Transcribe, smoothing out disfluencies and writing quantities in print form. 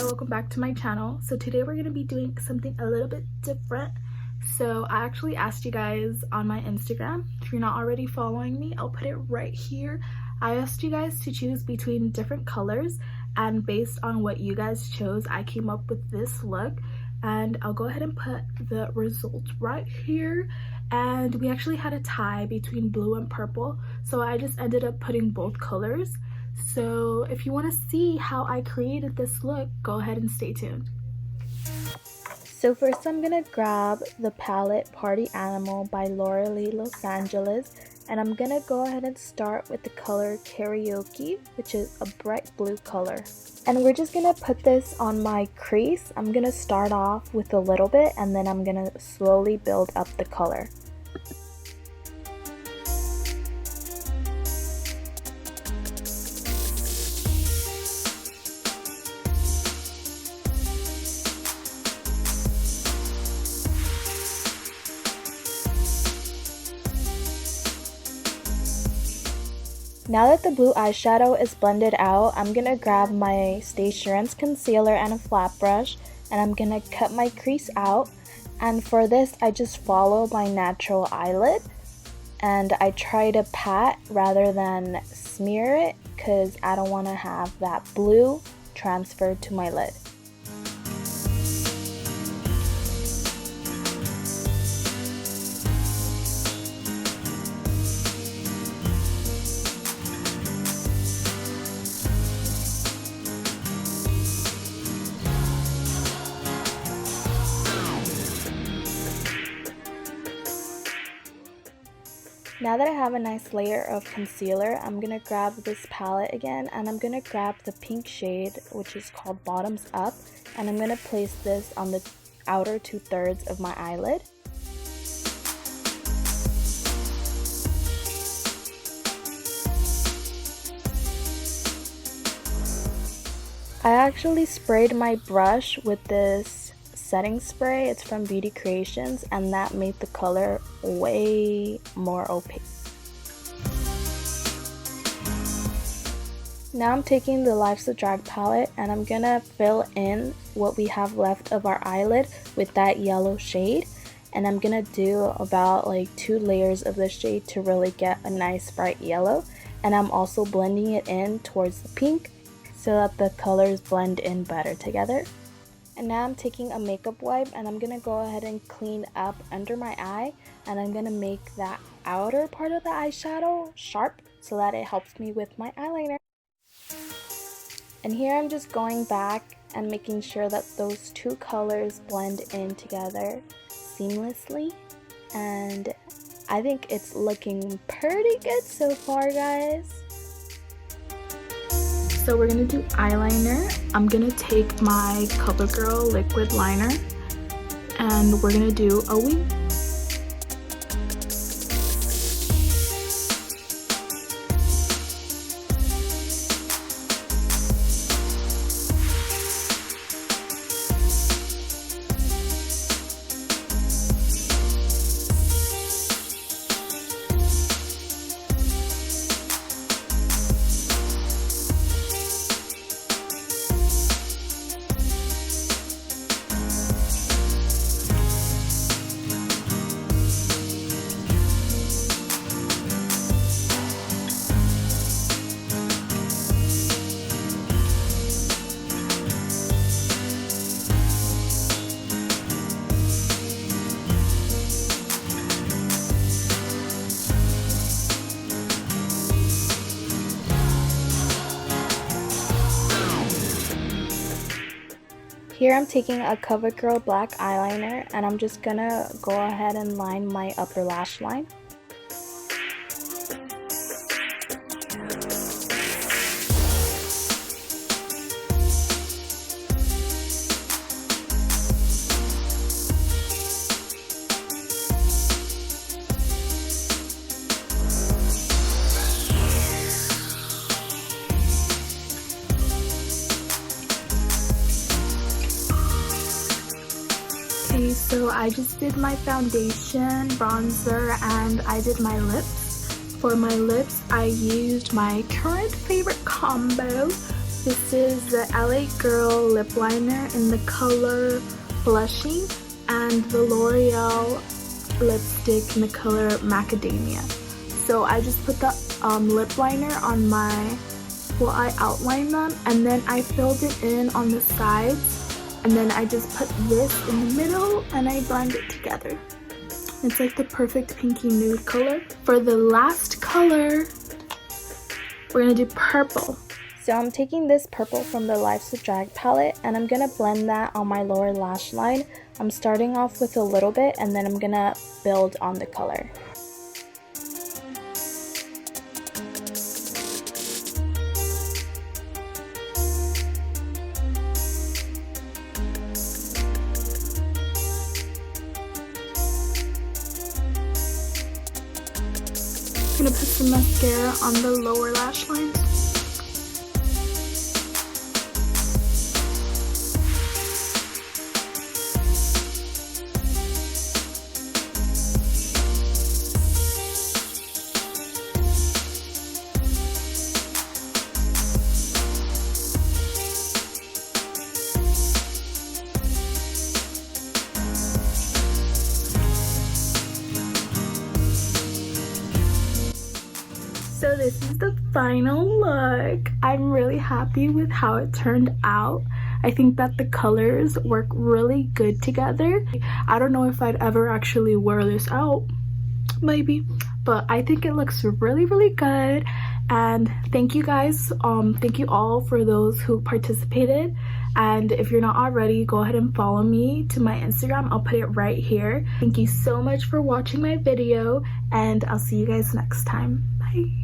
welcome back to my channel. So today we're going to be doing something a little bit different. So I actually asked you guys on my Instagram. If you're not already following me, I'll put it right here. I asked you guys to choose between different colors, and based on what you guys chose, I came up with this look. And I'll go ahead and put the results right here. And we actually had a tie between blue and purple, so I just ended up putting both colors. So if you want to see how I created this look, go ahead and stay tuned. So first I'm gonna grab the palette Party Animal by Laura Lee Los Angeles, and I'm gonna go ahead and start with the color Karaoke, which is a bright blue color. And we're just gonna put this on my crease. I'm gonna start off with a little bit, and then I'm gonna slowly build up the color. Now that the blue eyeshadow is blended out, I'm going to grab my Stay Assurance concealer and a flat brush, and I'm going to cut my crease out. And for this, I just follow my natural eyelid, and I try to pat rather than smear it because I don't want to have that blue transferred to my lid. Now that I have a nice layer of concealer, I'm going to grab this palette again, and I'm going to grab the pink shade, which is called Bottoms Up, and I'm going to place this on the outer 2/3 of my eyelid. I actually sprayed my brush with this setting spray. It's from Beauty Creations, and that made the color way more opaque. Now I'm taking the Life's a Drag palette, and I'm gonna fill in what we have left of our eyelid with that yellow shade, and I'm gonna do about like 2 layers of this shade to really get a nice bright yellow. And I'm also blending it in towards the pink so that the colors blend in better together. And now I'm taking a makeup wipe, and I'm going to go ahead and clean up under my eye, and I'm going to make that outer part of the eyeshadow sharp so that it helps me with my eyeliner. And here I'm just going back and making sure that those 2 colors blend in together seamlessly, and I think it's looking pretty good so far, guys. So we're gonna do eyeliner. I'm gonna take my CoverGirl liquid liner, and we're gonna do a wing. Here I'm taking a CoverGirl black eyeliner, and I'm just gonna go ahead and line my upper lash line. Okay, so I just did my foundation, bronzer, and I did my lips. For my lips, I used my current favorite combo This is the LA Girl lip liner in the color Blushing, and the L'Oreal lipstick in the color Macadamia. So I just put the lip liner on my, well, I outlined them and then I filled it in on the sides, and then I just put this in the middle and I blend it together. It's like the perfect pinky nude color. For the last color, we're gonna do purple. So I'm taking this purple from the Life's a Drag palette and I'm gonna blend that on my lower lash line. I'm starting off with a little bit and then I'm gonna build on the color. I'm gonna put some mascara on the lower lash line. So this is the final look. I'm really happy with how it turned out. I think that the colors work really good together. I don't know if I'd ever actually wear this out, maybe, but I think it looks really, really good. And thank you guys, thank you all for those who participated. And if you're not already, go ahead and follow me to my Instagram. I'll put it right here. Thank you so much for watching my video, and I'll see you guys next time. Bye.